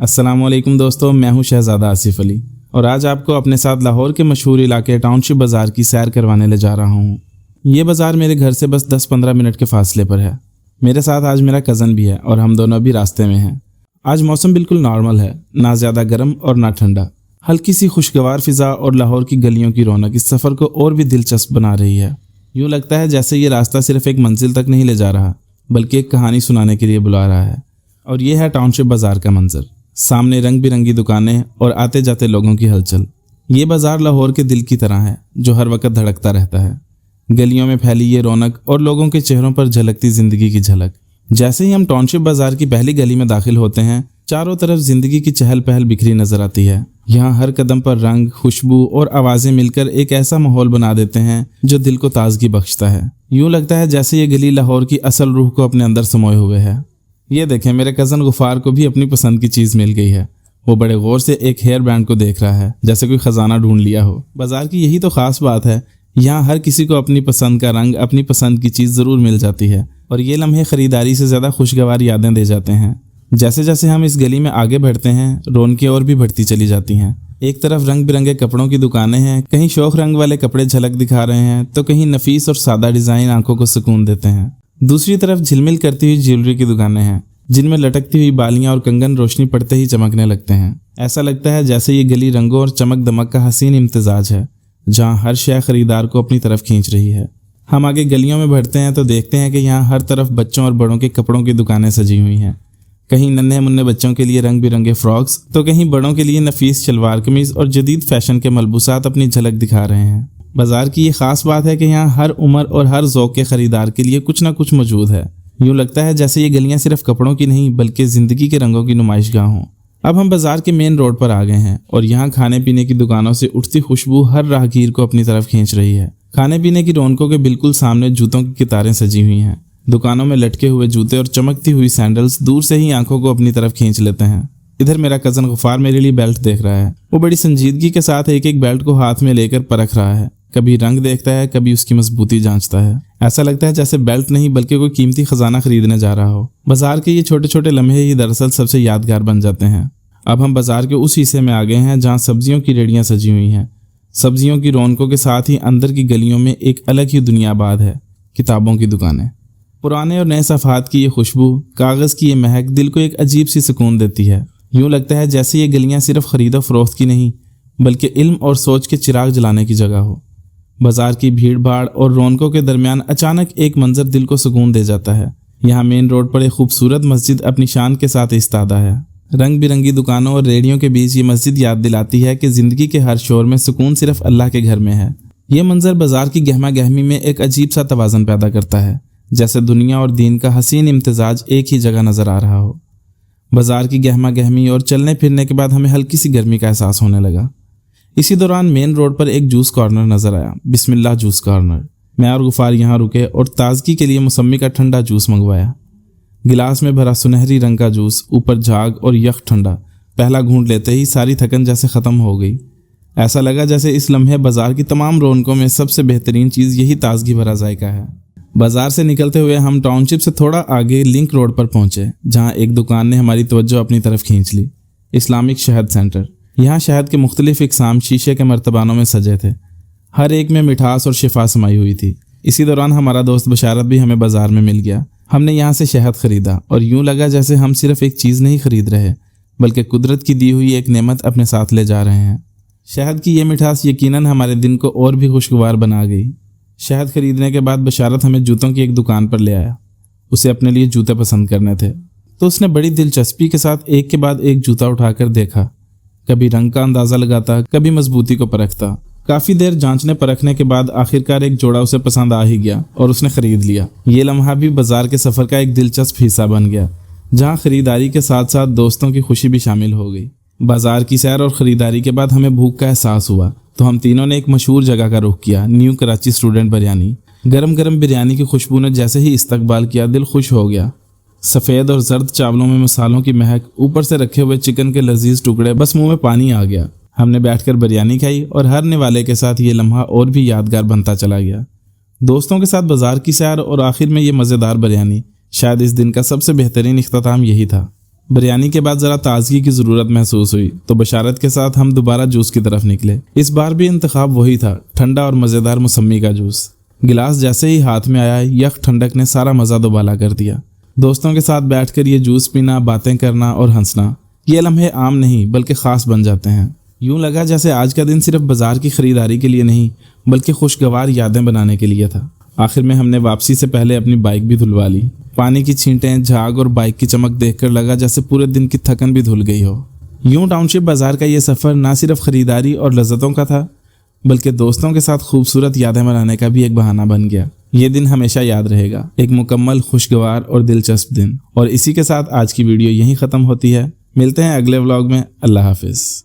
السلام علیکم دوستو، میں ہوں شہزادہ آصف علی اور آج آپ کو اپنے ساتھ لاہور کے مشہور علاقے ٹاؤن شپ بازار کی سیر کروانے لے جا رہا ہوں۔ یہ بازار میرے گھر سے بس 10-15 منٹ کے فاصلے پر ہے۔ میرے ساتھ آج میرا کزن بھی ہے اور ہم دونوں بھی راستے میں ہیں۔ آج موسم بالکل نارمل ہے، نہ زیادہ گرم اور نہ ٹھنڈا، ہلکی سی خوشگوار فضا اور لاہور کی گلیوں کی رونق اس سفر کو اور بھی دلچسپ بنا رہی ہے۔ یوں لگتا ہے جیسے یہ راستہ صرف ایک منزل تک نہیں لے جا رہا بلکہ ایک کہانی سنانے کے لیے بلا رہا ہے۔ اور یہ ہے ٹاؤن شپ بازار کا منظر، سامنے رنگ برنگی دکانیں اور آتے جاتے لوگوں کی ہلچل۔ یہ بازار لاہور کے دل کی طرح ہے جو ہر وقت دھڑکتا رہتا ہے۔ گلیوں میں پھیلی یہ رونق اور لوگوں کے چہروں پر جھلکتی زندگی کی جھلک۔ جیسے ہی ہم ٹاؤن شپ بازار کی پہلی گلی میں داخل ہوتے ہیں، چاروں طرف زندگی کی چہل پہل بکھری نظر آتی ہے۔ یہاں ہر قدم پر رنگ، خوشبو اور آوازیں مل کر ایک ایسا ماحول بنا دیتے ہیں جو دل کو تازگی بخشتا ہے۔ یوں لگتا ہے جیسے یہ گلی لاہور کی اصل روح کو اپنے اندر سموئے ہوئے ہے۔ یہ دیکھیں، میرے کزن غفار کو بھی اپنی پسند کی چیز مل گئی ہے۔ وہ بڑے غور سے ایک ہیئر بینڈ کو دیکھ رہا ہے جیسے کوئی خزانہ ڈھونڈ لیا ہو۔ بازار کی یہی تو خاص بات ہے، یہاں ہر کسی کو اپنی پسند کا رنگ، اپنی پسند کی چیز ضرور مل جاتی ہے اور یہ لمحے خریداری سے زیادہ خوشگوار یادیں دے جاتے ہیں۔ جیسے جیسے ہم اس گلی میں آگے بڑھتے ہیں، رونقیں اور بھی بڑھتی چلی جاتی ہیں۔ ایک طرف رنگ برنگے کپڑوں کی دکانیں ہیں، کہیں شوخ رنگ والے کپڑے جھلک دکھا رہے ہیں تو کہیں نفیس اور سادہ ڈیزائن آنکھوں کو سکون دیتے ہیں۔ دوسری طرف جھلمل کرتی ہوئی جیولری کی دکانیں ہیں جن میں لٹکتی ہوئی بالیاں اور کنگن روشنی پڑتے ہی چمکنے لگتے ہیں۔ ایسا لگتا ہے جیسے یہ گلی رنگوں اور چمک دمک کا حسین امتزاج ہے جہاں ہر شے خریدار کو اپنی طرف کھینچ رہی ہے۔ ہم آگے گلیوں میں بڑھتے ہیں تو دیکھتے ہیں کہ یہاں ہر طرف بچوں اور بڑوں کے کپڑوں کی دکانیں سجی ہوئی ہیں۔ کہیں ننھے منھے بچوں کے لیے رنگ برنگے فراکس تو کہیں بڑوں کے لیے نفیس شلوار قمیض اور جدید فیشن کے ملبوسات اپنی جھلک دکھا رہے ہیں۔ بازار کی یہ خاص بات ہے کہ یہاں ہر عمر اور ہر ذوق کے خریدار کے لیے کچھ نہ کچھ موجود ہے۔ یوں لگتا ہے جیسے یہ گلیاں صرف کپڑوں کی نہیں بلکہ زندگی کے رنگوں کی نمائش گاہ ہوں۔ اب ہم بازار کے مین روڈ پر آ گئے ہیں اور یہاں کھانے پینے کی دکانوں سے اٹھتی خوشبو ہر راہگیر کو اپنی طرف کھینچ رہی ہے۔ کھانے پینے کی رونقوں کے بالکل سامنے جوتوں کی قطاریں سجی ہوئی ہیں۔ دکانوں میں لٹکے ہوئے جوتے اور چمکتی ہوئی سینڈلز دور سے ہی آنکھوں کو اپنی طرف کھینچ لیتے ہیں۔ ادھر میرا کزن غفار میرے لیے بیلٹ دیکھ رہا ہے۔ وہ بڑی سنجیدگی کے ساتھ ایک ایک بیلٹ کو ہاتھ میں لے کر پرکھ رہا ہے، کبھی رنگ دیکھتا ہے، کبھی اس کی مضبوطی جانچتا ہے۔ ایسا لگتا ہے جیسے بیلٹ نہیں بلکہ کوئی قیمتی خزانہ خریدنے جا رہا ہو۔ بازار کے یہ چھوٹے چھوٹے لمحے ہی دراصل سب سے یادگار بن جاتے ہیں۔ اب ہم بازار کے اس حصے میں آ گئے ہیں جہاں سبزیوں کی ریڑیاں سجی ہوئی ہیں۔ سبزیوں کی رونقوں کے ساتھ ہی اندر کی گلیوں میں ایک الگ ہی دنیا آباد ہے، کتابوں کی دکانیں۔ پرانے اور نئے صفحات کی یہ خوشبو، کاغذ کی یہ مہک دل کو ایک عجیب سی سکون دیتی ہے۔ یوں لگتا ہے جیسے یہ گلیاں صرف خرید و فروخت کی نہیں بلکہ علم اور سوچ کے چراغ جلانے کی جگہ ہو۔ بازار کی بھیڑ بھاڑ اور رونقوں کے درمیان اچانک ایک منظر دل کو سکون دے جاتا ہے۔ یہاں مین روڈ پر ایک خوبصورت مسجد اپنی شان کے ساتھ ایستادہ ہے۔ رنگ برنگی دکانوں اور ریڑیوں کے بیچ یہ مسجد یاد دلاتی ہے کہ زندگی کے ہر شور میں سکون صرف اللہ کے گھر میں ہے۔ یہ منظر بازار کی گہما گہمی میں ایک عجیب سا توازن پیدا کرتا ہے، جیسے دنیا اور دین کا حسین امتزاج ایک ہی جگہ نظر آ رہا ہو۔ بازار کی گہما گہمی اور چلنے پھرنے کے بعد ہمیں ہلکی سی گرمی کا احساس ہونے لگا۔ اسی دوران مین روڈ پر ایک جوس کارنر نظر آیا، بسم اللہ جوس کارنر۔ میں اور غفار یہاں رکے اور تازگی کے لیے موسمی کا ٹھنڈا جوس منگوایا۔ گلاس میں بھرا سنہری رنگ کا جوس، اوپر جھاگ اور یخ ٹھنڈا۔ پہلا گھونٹ لیتے ہی ساری تھکن جیسے ختم ہو گئی۔ ایسا لگا جیسے اس لمحے بازار کی تمام رونقوں میں سب سے بہترین چیز یہی تازگی بھرا ذائقہ ہے۔ بازار سے نکلتے ہوئے ہم ٹاؤن شپ سے تھوڑا آگے لنک روڈ پر پہنچے جہاں ایک دکان نے ہماری توجہ اپنی طرف کھینچ لی، اسلامک شہد سینٹر۔ یہاں شہد کے مختلف اقسام شیشے کے مرتبانوں میں سجے تھے، ہر ایک میں مٹھاس اور شفا سمائی ہوئی تھی۔ اسی دوران ہمارا دوست بشارت بھی ہمیں بازار میں مل گیا۔ ہم نے یہاں سے شہد خریدا اور یوں لگا جیسے ہم صرف ایک چیز نہیں خرید رہے بلکہ قدرت کی دی ہوئی ایک نعمت اپنے ساتھ لے جا رہے ہیں۔ شہد کی یہ مٹھاس یقیناً ہمارے دن کو اور بھی خوشگوار بنا گئی۔ شہد خریدنے کے بعد بشارت ہمیں جوتوں کی ایک دکان پر لے آیا۔ اسے اپنے لیے جوتے پسند کرنے تھے تو اس نے بڑی دلچسپی کے ساتھ ایک کے بعد ایک جوتا اٹھا کر دیکھا، کبھی رنگ کا اندازہ لگاتا، کبھی مضبوطی کو پرکھتا۔ کافی دیر جانچنے پرکھنے کے بعد آخرکار ایک جوڑا اسے پسند آ ہی گیا اور اس نے خرید لیا۔ یہ لمحہ بھی بازار کے سفر کا ایک دلچسپ حصہ بن گیا جہاں خریداری کے ساتھ ساتھ دوستوں کی خوشی بھی شامل ہو گئی۔ بازار کی سیر اور خریداری کے بعد ہمیں بھوک کا احساس ہوا تو ہم تینوں نے ایک مشہور جگہ کا رخ کیا، نیو کراچی اسٹوڈنٹ بریانی۔ گرم گرم بریانی کی خوشبو نے جیسے ہی استقبال کیا دل خوش ہو گیا۔ سفید اور زرد چاولوں میں مسالوں کی مہک، اوپر سے رکھے ہوئے چکن کے لذیذ ٹکڑے، بس منہ میں پانی آ گیا۔ ہم نے بیٹھ کر بریانی کھائی اور ہر نوالے کے ساتھ یہ لمحہ اور بھی یادگار بنتا چلا گیا۔ دوستوں کے ساتھ بازار کی سیر اور آخر میں یہ مزیدار بریانی، شاید اس دن کا سب سے بہترین اختتام یہی تھا۔ بریانی کے بعد ذرا تازگی کی ضرورت محسوس ہوئی تو بشارت کے ساتھ ہم دوبارہ جوس کی طرف نکلے۔ اس بار بھی انتخاب وہی تھا، ٹھنڈا اور مزیدار موسمی کا جوس۔ گلاس جیسے ہی ہاتھ میں آیا، یک ٹھنڈک نے سارا مزہ دوبالا کر دیا۔ دوستوں کے ساتھ بیٹھ کر یہ جوس پینا، باتیں کرنا اور ہنسنا، یہ لمحے عام نہیں بلکہ خاص بن جاتے ہیں۔ یوں لگا جیسے آج کا دن صرف بازار کی خریداری کے لیے نہیں بلکہ خوشگوار یادیں بنانے کے لیے تھا۔ آخر میں ہم نے واپسی سے پہلے اپنی بائک بھی دھلوا لی۔ پانی کی چھینٹیں، جھاگ اور بائک کی چمک دیکھ کر لگا جیسے پورے دن کی تھکن بھی دھل گئی ہو۔ یوں ٹاؤن شپ بازار کا یہ سفر نہ صرف خریداری اور لذتوں کا تھا بلکہ دوستوں کے ساتھ خوبصورت یادیں بنانے کا بھی ایک بہانہ بن گیا۔ یہ دن ہمیشہ یاد رہے گا، ایک مکمل، خوشگوار اور دلچسپ دن۔ اور اسی کے ساتھ آج کی ویڈیو یہیں ختم ہوتی ہے۔ ملتے ہیں اگلے ولاگ میں۔ اللہ حافظ۔